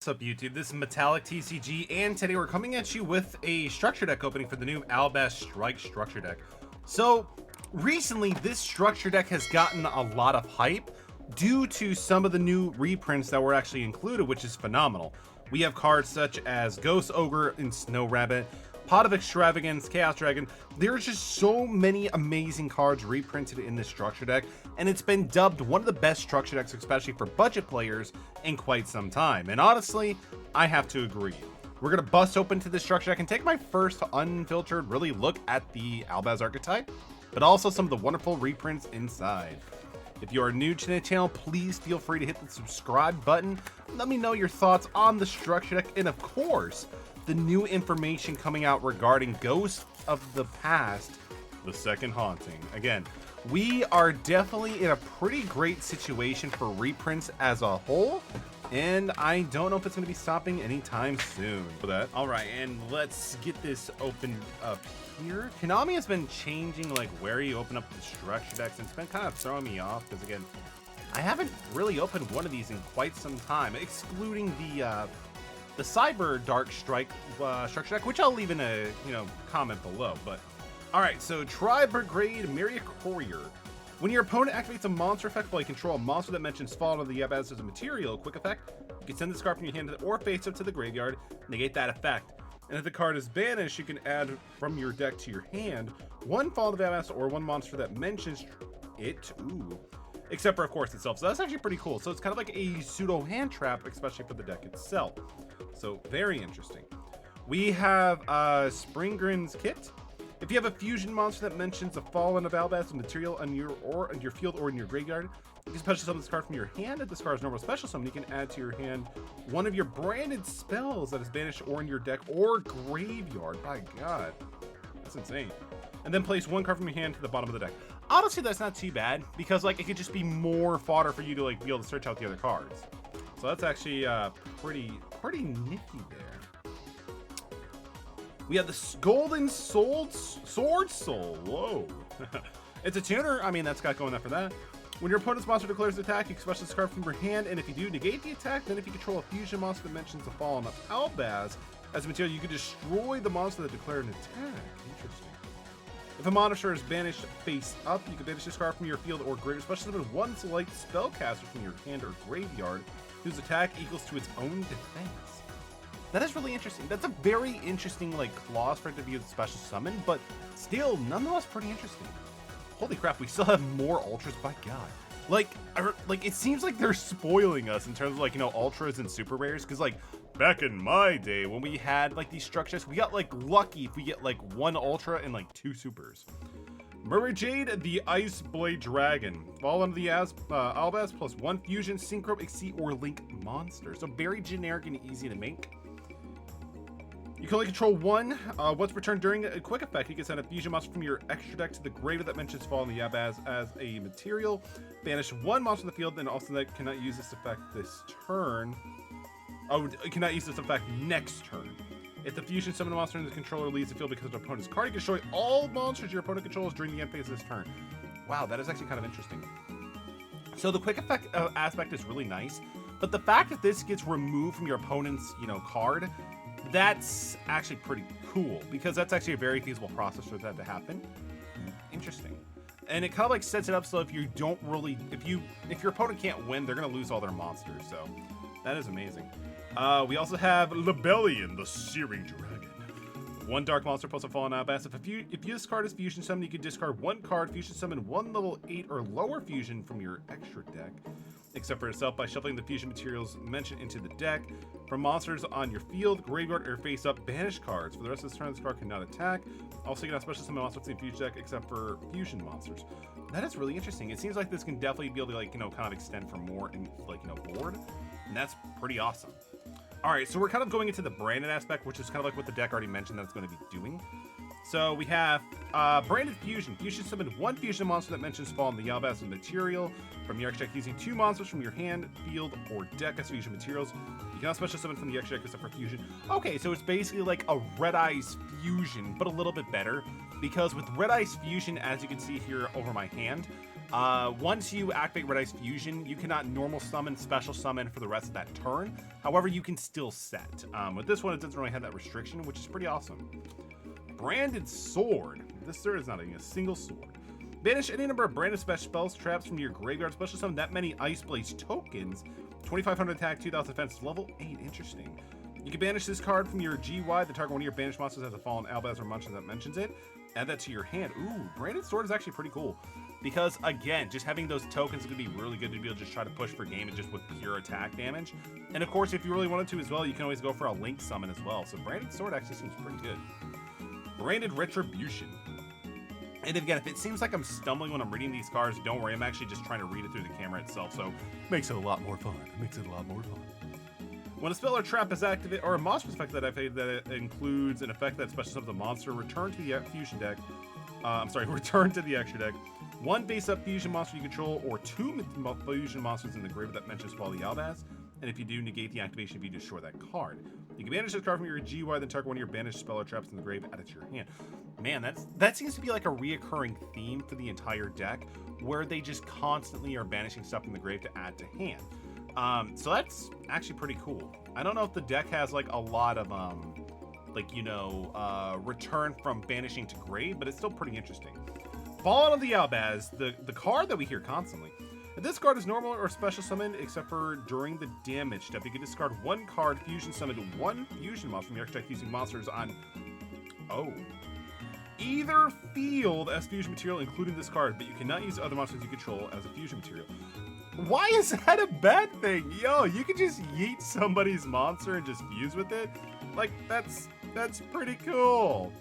What's up, YouTube? This is MetallicTCG, and today we're coming at you with a structure deck opening for the new Albaz Strike structure deck. So, recently, this structure deck has gotten a lot of hype due to some of the new reprints that were actually included, which is phenomenal. We have cards such as Ghost Ogre and Snow Rabbit, Pot of Extravagance, Chaos Dragon. There's just so many amazing cards reprinted in this structure deck, and it's been dubbed one of the best structure decks, especially for budget players, in quite some time. And honestly, I have to agree. We're gonna bust open to this structure deck and take my first unfiltered really look at the Albaz archetype, but also some of the wonderful reprints inside. If you are new to the channel, please feel free to hit the subscribe button. Let me know your thoughts on the structure deck, and of course, the new information coming out regarding Ghosts of the Past, the Second Haunting. Again, we are definitely in a pretty great situation for reprints as a whole, and I don't know if it's going to be stopping anytime soon. For that, all right, and let's get this opened up here. Konami has been changing like where you open up the structure decks, and it's been kind of throwing me off because again, I haven't really opened one of these in quite some time, excluding the Cyber Dark Strike structure deck, which I'll leave in a comment below. But all right, so Tri-Brigade Metallicaerox. When your opponent activates a monster effect while you control a monster that mentions Fallen of the Albaz as a material, quick effect, you can send this card from your hand or face up to the graveyard, negate that effect. And if the card is banished, you can add from your deck to your hand one Fallen of the Albaz or one monster that mentions it. Ooh. Except for, of course, itself. So that's actually pretty cool. So it's kind of like a pseudo hand trap, especially for the deck itself. So very interesting. We have Springrin's Kit. If you have a fusion monster that mentions a Fallen of Albaz material on your field or in your graveyard, you can special summon this card from your hand. If this card is normal special summon, you can add to your hand one of your branded spells that is banished or in your deck or graveyard. My God, that's insane. And then place one card from your hand to the bottom of the deck. Honestly, that's not too bad because like it could just be more fodder for you to like be able to search out the other cards. So that's actually pretty nifty there. We have the Golden Sword Soul. Whoa. It's a tuner. I mean, that's got going up for that. When your opponent's monster declares an attack, you can special this card from your hand, and if you do, negate the attack. Then if you control a fusion monster that mentions the Fallen of Albaz as a material, you can destroy the monster that declared an attack. Interesting. If a monster is banished face up, you can banish this card from your field or graveyard. Special summon one select spellcaster from your hand or graveyard whose attack equals to its own defense. That is really interesting. That's a very interesting like clause for it to be a special summon, but still nonetheless pretty interesting. Holy crap, we still have more ultras, by God. Like it seems like they're spoiling us in terms of like, ultras and super rares, because like back in my day when we had like these structures, we got like lucky if we get like one ultra and like two supers. Mermaid Jade, the Ice Blade Dragon. Fall under the Albaz plus one fusion, synchro, exceed, or link monster. So very generic and easy to make. You can only control one. Once returned during a quick effect, you can send a fusion monster from your extra deck to the graveyard that mentions Fall in the Albaz as a material. Banish one monster in the field, and also that cannot use this effect this turn. Oh, it cannot use this effect next turn. If the fusion summon monster in the controller leaves the field because of the opponent's card, you can destroy all monsters your opponent controls during the end phase of this turn. Wow, that is actually kind of interesting. So the quick effect aspect is really nice, but the fact that this gets removed from your opponent's, card, that's actually pretty cool because that's actually a very feasible process for that to happen. Interesting. And it kind of like sets it up so if you don't really, if your opponent can't win, they're gonna lose all their monsters. So that is amazing. We also have Lebellion, the Searing Dragon. One dark monster plus a Fallen Albaz. If this card is fusion summon, you can discard one card, fusion summon one level 8 or lower fusion from your extra deck, except for itself, by shuffling the fusion materials mentioned into the deck. From monsters on your field, graveyard, or face up, banish cards. For the rest of this turn, this card cannot attack. Also, you cannot special summon monsters in the fusion deck except for fusion monsters. That is really interesting. It seems like this can definitely be able to kind of extend for more in board, and that's pretty awesome. All right, so we're kind of going into the branded aspect, which is kind of like what the deck already mentioned that it's going to be doing. So we have branded fusion. Fusion summon one fusion monster that mentions Fall in the Albaz as material from your extra deck using two monsters from your hand, field, or deck as fusion materials. You cannot special summon from the extra deck except for fusion. Okay, so it's basically like a Red Eyes fusion, but a little bit better. Because with Red Eyes fusion, as you can see here over my hand, Once you activate Red Ice Fusion, you cannot normal summon, special summon for the rest of that turn. However, you can still set. With this one, it doesn't really have that restriction, which is pretty awesome. Branded Sword. This sword is not even a single sword. Banish any number of branded special spells, traps from your graveyard. Special summon that many Ice Blaze tokens. 2,500 attack, 2,000 defense, level 8. Interesting. You can banish this card from your GY. The target one of your banished monsters has a fallen Albaz or Munchkin that mentions it. Add that to your hand. Ooh, Branded Sword is actually pretty cool. Because, again, just having those tokens is going to be really good to be able to just try to push for game and just with pure attack damage. And, of course, if you really wanted to as well, you can always go for a Link summon as well. So Branded Sword actually seems pretty good. Branded Retribution. And again, if it seems like I'm stumbling when I'm reading these cards, don't worry. I'm actually just trying to read it through the camera itself, so it makes it a lot more fun. When a spell or trap is activated, or a monster effect that includes an effect that special summons a monster, return to the fusion deck. Return to the extra deck. One face-up fusion monster you control, or 2 fusion monsters in the graveyard that mentions Follow the Albaz. And if you do, negate the activation if you destroy that card. You can banish this card from your GY, then target one of your banished spell or traps in the grave, add it to your hand. Man, that seems to be like a reoccurring theme for the entire deck, where they just constantly are banishing stuff from the grave to add to hand. So that's actually pretty cool. I don't know if the deck has like a lot of return from banishing to grave, but it's still pretty interesting. Fallen of the Albaz, the card that we hear constantly. If this card is normal or special summoned, except for during the damage step, you can discard 1 card, fusion summon 1 fusion monster from your extra deck using monsters on either field as fusion material, including this card, but you cannot use other monsters you control as a fusion material. Why is that a bad thing? Yo, you can just yeet somebody's monster and just fuse with it? Like, that's pretty cool.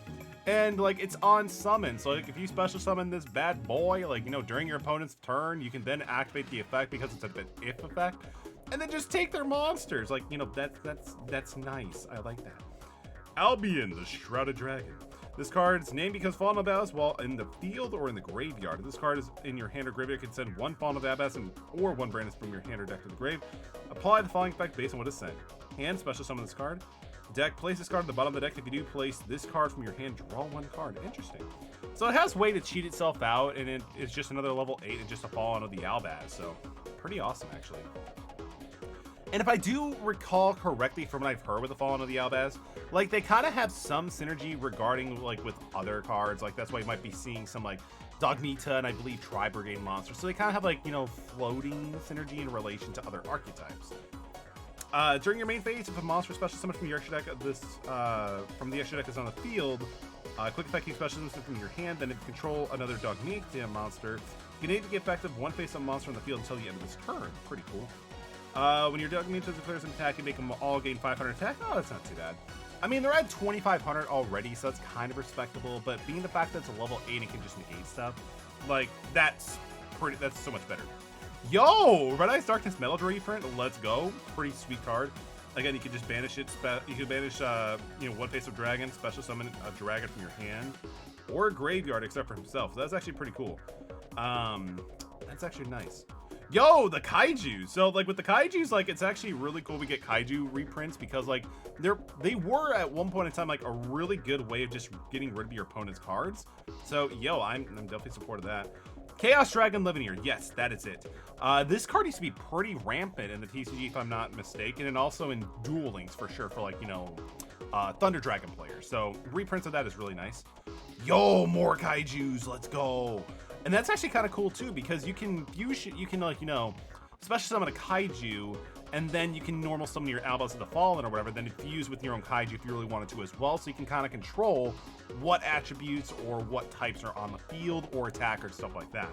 And, like, it's on summon, so, like, if you special summon this bad boy, like, you know, during your opponent's turn, you can then activate the effect because it's an if effect, and then just take their monsters. Like, you know, that's nice. I like that. Albion, the Shrouded Dragon. This card's name becomes Fallen Albaz while in the field or in the graveyard. If this card is in your hand or graveyard, you can send 1 Fallen Albaz or 1 Brandis from your hand or deck to the grave. Apply the following effect based on what is sent. Hand, special summon this card. Deck, place this card at the bottom of the deck. If you do, place this card from your hand, draw 1 card. Interesting. So it has a way to cheat itself out, and it's just another level 8 and just a Fallen of the Albaz. So pretty awesome, actually. And if I do recall correctly from what I've heard with the Fallen of the Albaz, like, they kind of have some synergy regarding, like, with other cards. Like, that's why you might be seeing some, like, Dogmita and I believe Tri-Brigade monsters. So they kind of have, like, you know, floating synergy in relation to other archetypes. During your main phase, if a monster special summon from your extra deck from the extra deck is on the field, quick effect you special summon from your hand, then if you control another Dogmita monster, you can get effective 1 face-up monster on the field until the end of this turn. Pretty cool. When your Dogmita declares an attack, you make them all gain 500 attack. Oh, that's not too bad. I mean, they're at 2,500 already, so that's kind of respectable, but being the fact that it's a level 8 and it can just negate stuff, like, that's so much better. Yo, Red Ice Darkness Metal reprint, let's go. Pretty sweet card. Again, you can just banish it. You can banish, 1 face of dragon, special summon a dragon from your hand, or a graveyard except for himself. So that's actually pretty cool. That's actually nice. Yo, the kaiju. So, like, with the kaijus, like, it's actually really cool we get kaiju reprints because, like, they were at one point in time, like, a really good way of just getting rid of your opponent's cards. So, yo, I'm definitely supportive of that. Chaos Dragon Liveneer. Yes, that is it. This card used to be pretty rampant in the TCG, if I'm not mistaken, and also in Duel Links, for sure, for, like, you know, Thunder Dragon players. So, reprints of that is really nice. Yo, more kaijus. Let's go. And that's actually kind of cool too, because you can like, you know, special summon a kaiju, and then you can normal summon your Albaz of the Fallen or whatever, then fuse with your own kaiju if you really wanted to as well, so you can kind of control what attributes or what types are on the field or attack or stuff like that.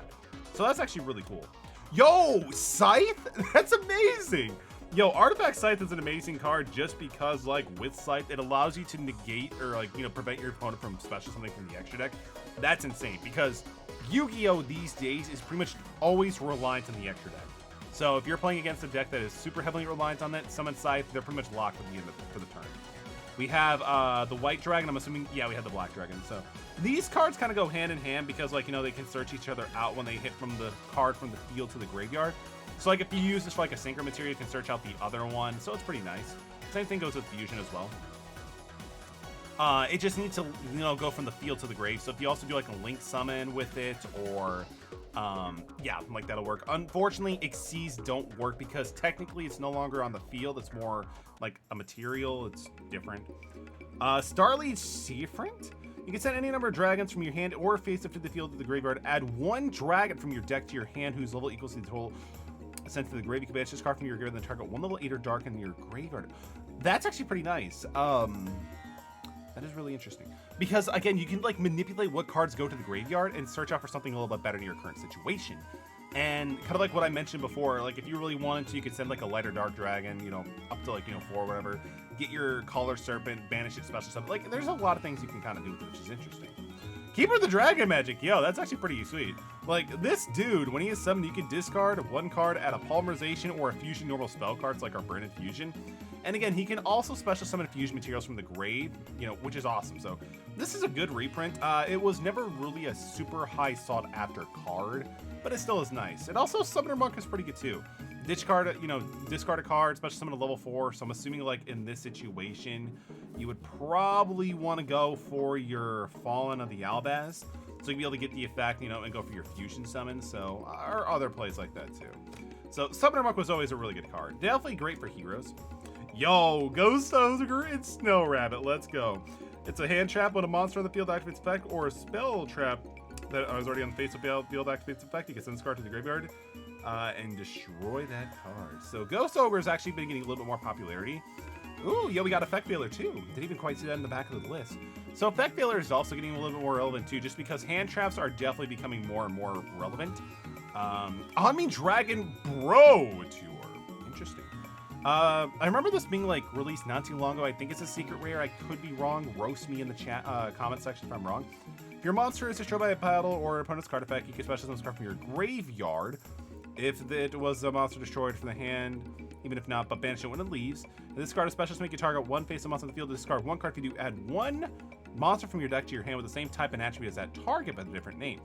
So that's actually really cool. Yo, Scythe? That's amazing! Yo, Artifact Scythe is an amazing card just because, like, with Scythe, it allows you to negate or, like, you know, prevent your opponent from special something from the extra deck. That's insane because Yu-Gi-Oh! These days is pretty much always reliant on the extra deck. So if you're playing against a deck that is super heavily reliant on that, Summon Scythe, they're pretty much locked for the turn. We have the White Dragon, I'm assuming, yeah, we have the Black Dragon. So these cards kind of go hand in hand because, like, you know, they can search each other out when they hit from the card from the field to the graveyard. So, like, if you use this for, like, a synchro material, you can search out the other one. So it's pretty nice. Same thing goes with Fusion as well. It just needs to, you know, go from the field to the grave. So if you also do like a link summon with it, or yeah, like that'll work. Unfortunately, Xyz don't work because technically it's no longer on the field. It's more like a material. It's different. Starly Seafront. You can send any number of dragons from your hand or face up to the field to the graveyard. Add one dragon from your deck to your hand whose level equals to the total sent to the grave. You can banish this card from your graveyard and then target one level 8 or dark in your graveyard. That's actually pretty nice. That is really interesting. Because, again, you can, like, manipulate what cards go to the graveyard and search out for something a little bit better in your current situation. And kind of like what I mentioned before, like, if you really wanted to, you could send, like, a light or dark dragon, you know, up to, like, you know, 4 or whatever. Get your Color Serpent, banish it, special stuff. Like, there's a lot of things you can kind of do with it, which is interesting. Keeper of the Dragon Magic. Yo, that's actually pretty sweet. Like, this dude, when he is summoned, you can discard one card, add a Polymerization or a Fusion normal spell cards, like our Branded Fusion. And again, he can also special summon fusion materials from the grave, you know, which is awesome. So this is a good reprint. It was never really a super high sought after card, but it still is nice. And also Summoner Monk is pretty good too. Discard a card, special summon a level 4. So I'm assuming like in this situation, you would probably want to go for your Fallen of the Albaz. So you'd be able to get the effect, you know, and go for your fusion summon. So, or other plays like that too. So Summoner Monk was always a really good card. Definitely great for heroes. Yo, Ghost Ogre and Snow Rabbit, let's go. It's a hand trap when a monster on the field activates effect, or a spell trap that was already on the face of the field activates effect. You can send this card to the graveyard and destroy that card. So Ghost Ogre has actually been getting a little bit more popularity. Ooh, yeah, we got Effect Veiler too. Didn't even quite see that in the back of the list. So Effect Veiler is also getting a little bit more relevant too, just because hand traps are definitely becoming more and more relevant. I mean, Dragon Bro Tour. Interesting. I remember this being like released not too long ago. I think it's a secret rare. I could be wrong. Roast me in the chat comment section if I'm wrong. If your monster is destroyed by a battle or opponent's card effect, you can special summon this card from your graveyard. If it was a monster destroyed from the hand, even if not, but banish it when it leaves. And this card is special to make you target one face of monster on the field. Discard one card. If you do, add one monster from your deck to your hand with the same type and attribute as that target but a different name.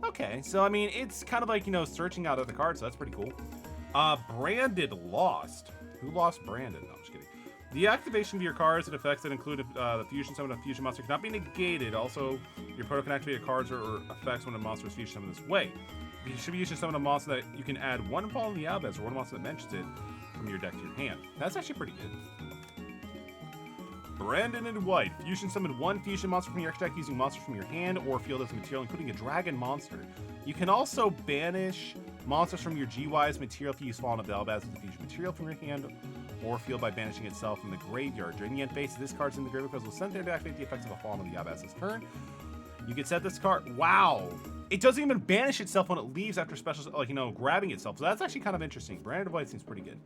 Okay, so I mean, it's kind of like, you know, searching out other cards, so that's pretty cool. Branded Lost. Who lost Brandon? No, I'm just kidding. The activation of your cards and effects that include the fusion summon of a fusion monster cannot be negated. Also, your opponent can activate your cards or effects when a monster is fusion summoned this way. You should be using summon a monster that you can add one Fall in the Albaz or one monster that mentions it from your deck to your hand. That's actually pretty good. Brandon and White. Fusion summon one fusion monster from your extra deck using monsters from your hand or field as a material, including a dragon monster. You can also banish monsters from your GY's material if you use Fallen of the Albaz with the fusion material from your hand or field by banishing itself from the graveyard. During the end phase, this card's in the graveyard because it will send there to activate the effects of a Fallen of the Albaz's turn. You can set this card. Wow. It doesn't even banish itself when it leaves after special, like, you know, grabbing itself. So that's actually kind of interesting. Branded White seems pretty good.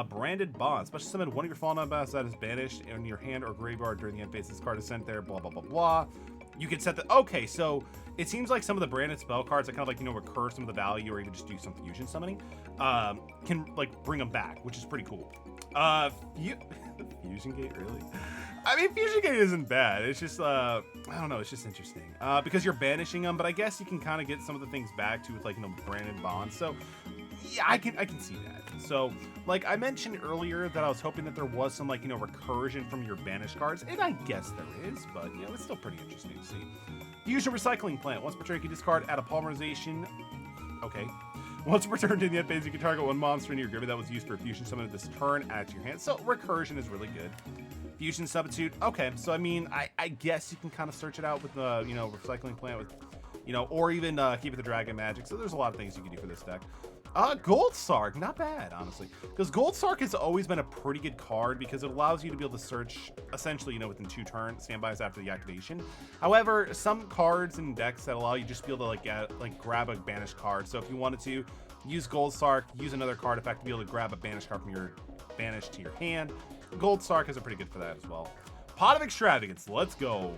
Branded Bond. Special summon one of your Fallen Albaz that is banished in your hand or graveyard during the end phase. This card is sent there, blah, blah, blah, blah. You can set the... Okay, so it seems like some of the branded spell cards that kind of like, you know, recur some of the value or even just do some fusion summoning can, like, bring them back, which is pretty cool. Fusion Gate, really? I mean, Fusion Gate isn't bad. It's just, I don't know, it's just interesting. Because you're banishing them, but I guess you can kind of get some of the things back too with, like, you know, branded bonds. So, yeah, I can see that. So, like I mentioned earlier that I was hoping that there was some, like, you know, recursion from your banished cards, and I guess there is, but, you know, it's still pretty interesting to see. Fusion Recycling Plant. Once per turn, you can discard, add a Polymerization. Okay. Once per turn to the end phase, you can target one monster in your graveyard that was used for a fusion summon this turn, add to your hand. So, recursion is really good. Fusion Substitute. Okay, so I mean, I guess you can kind of search it out with the, you know, Recycling Plant with, you know, or even Keep It the Dragon Magic. So there's a lot of things you can do for this deck. Gold Sark, not bad, honestly. Because Gold Sark has always been a pretty good card because it allows you to be able to search, essentially, you know, within 2 turns, standbys after the activation. However, some cards and decks that allow you just to be able to, grab a banished card. So if you wanted to, use Gold Sark, use another card effect to be able to grab a banished card from your banished to your hand. Gold Sark is pretty good for that as well. Pot of Extravagance, let's go.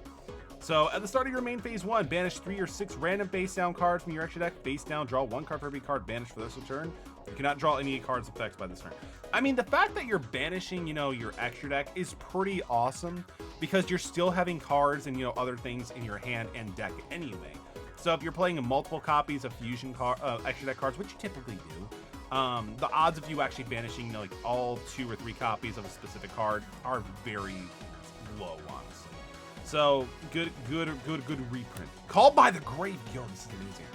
So at the start of your main phase 1, banish 3 or 6 random face down cards from your extra deck. Face down, draw 1 card for every card banished for this turn. You cannot draw any cards effects by this turn. I mean, the fact that you're banishing, you know, your extra deck is pretty awesome because you're still having cards and, you know, other things in your hand and deck anyway. So if you're playing multiple copies of fusion extra deck cards, which you typically do, the odds of you actually banishing, you know, like all 2 or 3 copies of a specific card are very low, honestly. So good reprint. Called by the Grave. Yo, this is amazing.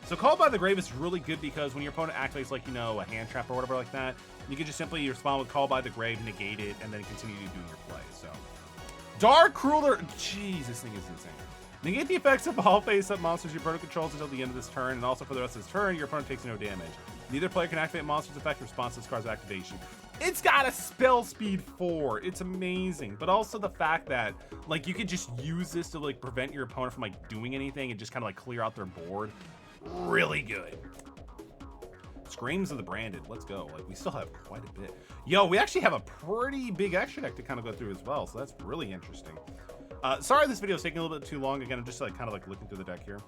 So Called by the Grave is really good because when your opponent activates like, you know, a hand trap or whatever like that, you can just simply respond with Called by the Grave, negate it, and then continue doing your play. So Dark Ruler. Jeez, this thing is insane. Negate the effects of all face-up monsters your opponent controls until the end of this turn, and also for the rest of this turn, your opponent takes no damage. Neither player can activate monster's effect in response to this card's activation. It's got a spell speed 4. It's amazing. But also the fact that, like, you could just use this to, like, prevent your opponent from, like, doing anything and just kind of, like, clear out their board. Really good. Screams of the Branded. Let's go. Like, we still have quite a bit. Yo, we actually have a pretty big extra deck to kind of go through as well, so that's really interesting. Sorry this video is taking a little bit too long. Again, I'm just like kind of like looking through the deck here.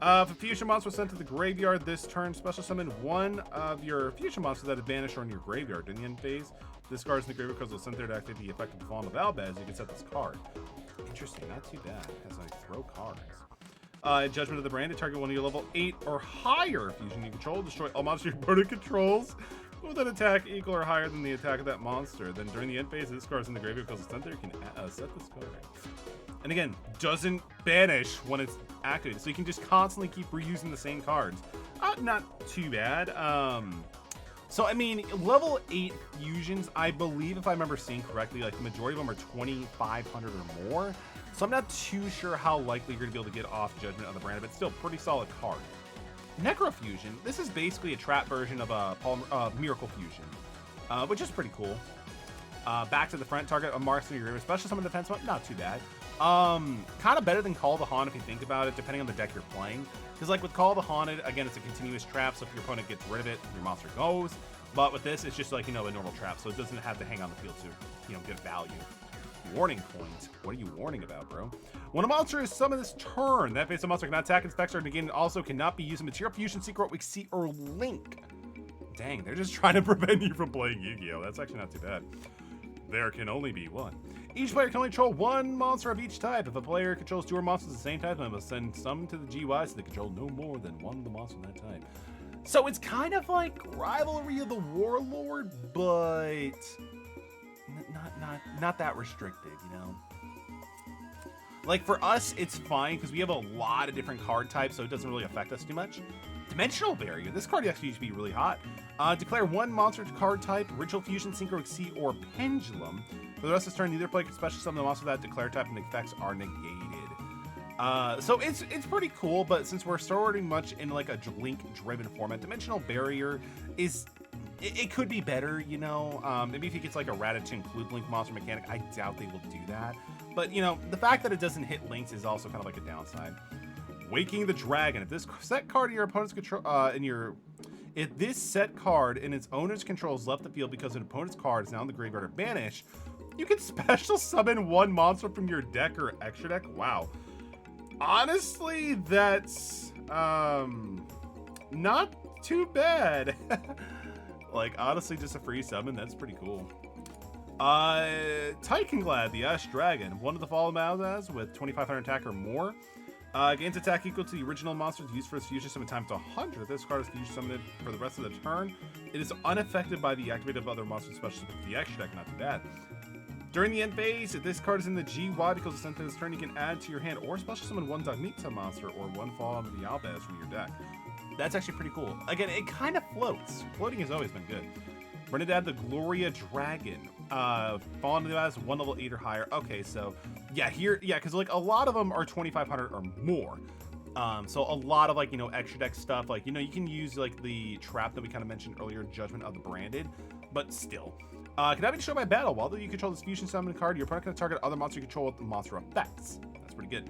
If a fusion monster was sent to the graveyard this turn, special summon one of your fusion monsters that have banished or in your graveyard. During the end phase, this card is in the graveyard because it was sent there to activate the effect of the Fallen of Albaz. You can set this card. Interesting, not too bad as I throw cards. Judgment of the Branded, target one of your level 8 or higher fusion you control. Destroy all monsters your opponent controls with an attack equal or higher than the attack of that monster. Then during the end phase, this card is in the graveyard because it's sent there. You can set this card. And again, doesn't banish when it's activated, so you can just constantly keep reusing the same cards. Not too bad. So I mean, level 8 fusions, I believe if I remember seeing correctly, like the majority of them are 2,500 or more. So I'm not too sure how likely you're gonna be able to get off Judgment of the Brand, but still pretty solid card. Necro Fusion, this is basically a trap version of a Miracle Fusion, which is pretty cool. Back to the front, target a marksman in your special summon defense mode, not too bad. Kind of better than Call of the Haunted if you think about it, depending on the deck you're playing. Because like with Call of the Haunted, again, it's a continuous trap, so if your opponent gets rid of it, your monster goes. But with this, it's just like, you know, a normal trap, so it doesn't have to hang on the field to, you know, get value. Warning point. What are you warning about, bro? When a monster is summoned this turn, that face of monster cannot attack, inspect, or negate, and also cannot be used in Material Fusion, Secret, Weak Sea, or Link. Dang, they're just trying to prevent you from playing Yu-Gi-Oh! That's actually not too bad. There can only be one. Each player can only control one monster of each type. If a player controls 2 monsters of the same type, they must send some to the GY so they control no more than one of the monsters of that type. So it's kind of like Rivalry of the Warlord, but not that restricted, you know? Like for us, it's fine because we have a lot of different card types, so it doesn't really affect us too much. Dimensional Barrier. This card actually used to be really hot. Declare one monster card type, Ritual Fusion, Synchro Sea, or Pendulum. For the rest of this turn, neither player can special summon the monster that declare type and the effects are negated. So it's pretty cool, but since we're starting much in like a link-driven format, Dimensional Barrier is... It could be better, you know? Maybe if he gets like a Rattata to include Link monster mechanic, I doubt they will do that. But, you know, the fact that it doesn't hit links is also kind of like a downside. Waking the Dragon. If this set card in your opponent's control, if this set card in its owner's control is left the field because an opponent's card is now in the graveyard or banished, you can special summon one monster from your deck or extra deck. Wow. Honestly, that's not too bad. Like, honestly, just a free summon, that's pretty cool. Titanglad, the Ash Dragon, one of the Fallen Albaz with 2,500 attack or more. Gains attack equal to the original monster's used for its fusion summon times 100. This card is fusion summoned for the rest of the turn. It is unaffected by the activation of other monsters, especially with the extra deck, not too bad. During the end phase, if this card is in the GY because it's sent to this turn, you can add to your hand or special summon one Dogmeat monster or one Fallen of the Albaz from your deck. That's actually pretty cool. Again, it kind of floats. Floating has always been good. Bernadette the Gloria Dragon. Fallen of the Albaz, 1 level 8 or higher. Okay, so yeah, here, yeah, because like a lot of them are 2,500 or more. So a lot of like, you know, extra deck stuff, like, you know, you can use like the trap that we kind of mentioned earlier, Judgment of the Branded, but still. Can I be destroyed by battle? While you control this fusion summon card, your opponent can target other monster you control with the monster effects. That's pretty good.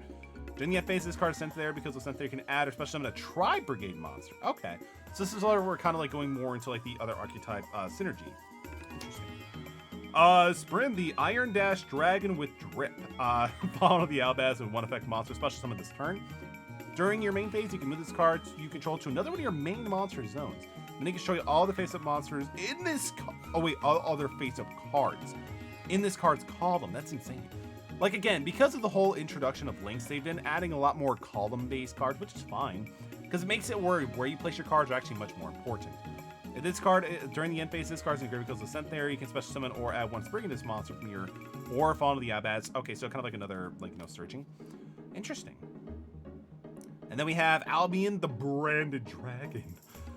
During the end phase, this card is sent there because it's sent there. You can add or special summon a Tri-Brigade monster. Okay, so this is where we're kind of like going more into like the other archetype synergy. Interesting. Sprint, the Iron Dash Dragon with Drip. Follow the Albaz and one effect monster special summon this turn. During your main phase, you can move this card you control to another one of your main monster zones. Then you can show you all the face-up monsters in this. All their face-up cards in this card's column. That's insane. Like, again, because of the whole introduction of links, they've been adding a lot more column-based cards, which is fine, because it makes it where you place your cards are actually much more important. If this card, during the end phase, this card's in the graveyard sent there, you can special summon or add one spring in this monster from your, or fall into the Albaz. Okay, so kind of like another, like, you know, searching. Interesting. And then we have Albion, the branded dragon.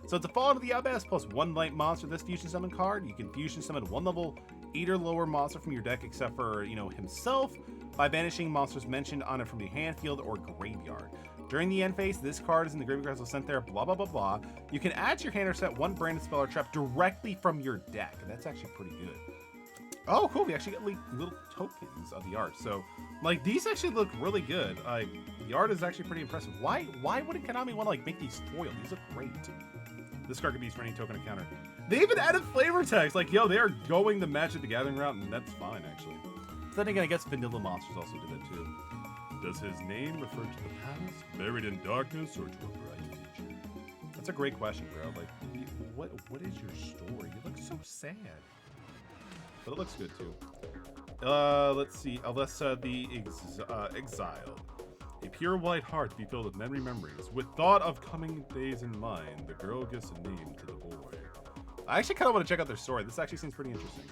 So it's a fall into the Albaz plus 1 light monster. This fusion summon card, you can fusion summon 1 level 8 or lower monster from your deck except for, you know, himself by banishing monsters mentioned on it from the hand, field, or graveyard. During the end phase, this card is in the graveyard sent there, blah, blah, blah, blah. You can add to your hand or set 1 branded spell or trap directly from your deck. That's actually pretty good. Oh, cool. We actually get like little tokens of the art. So, like, these actually look really good. The art is actually pretty impressive. Why wouldn't Konami want to, like, make these foil? These look great. This card could be used for any token encounter. They even added flavor text. Like, yo, they are going the Magic the Gathering route, and that's fine, actually. So then again, I guess Vanilla Monsters also did that, too. Does his name refer to the past, buried in darkness, or to a bright future? That's a great question, bro. Like, what is your story? You look so sad. But it looks good, too. Let's see. Alessa the Exiled. A pure white heart to be filled with memory memories. With thought of coming days in mind, the girl gives a name to the boy. I actually kind of want to check out their story. This actually seems pretty interesting.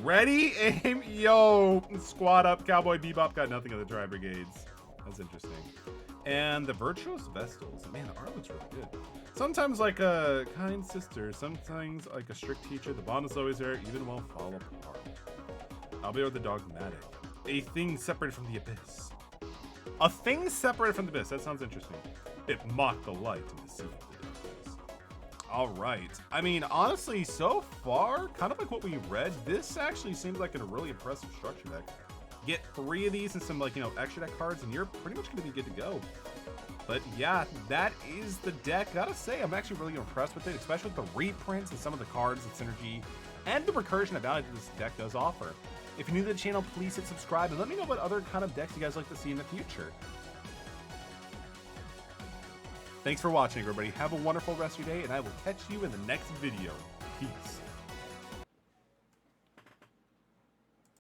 Ready, aim, yo, squad up, Cowboy Bebop got nothing of the Tri Brigades. That's interesting. And the Virtuous Vestals. Man, the art looks really good. Sometimes like a kind sister, sometimes like a strict teacher. The bond is always there, even while fall apart. Albion the Dogmatic. A thing separated from the abyss. A thing separated from the abyss. That sounds interesting. It mocked the light and deceived the darkness. All right. I mean, honestly, so far, kind of like what we read, this actually seems like a really impressive structure deck. Get 3 of these and some, like, you know, extra deck cards, and you're pretty much going to be good to go. But yeah, that is the deck. Gotta say, I'm actually really impressed with it, especially with the reprints and some of the cards, the synergy, and the recursion and value that this deck does offer. If you're new to the channel, please hit subscribe and let me know what other kind of decks you guys like to see in the future. Thanks for watching, everybody. Have a wonderful rest of your day, and I will catch you in the next video. Peace.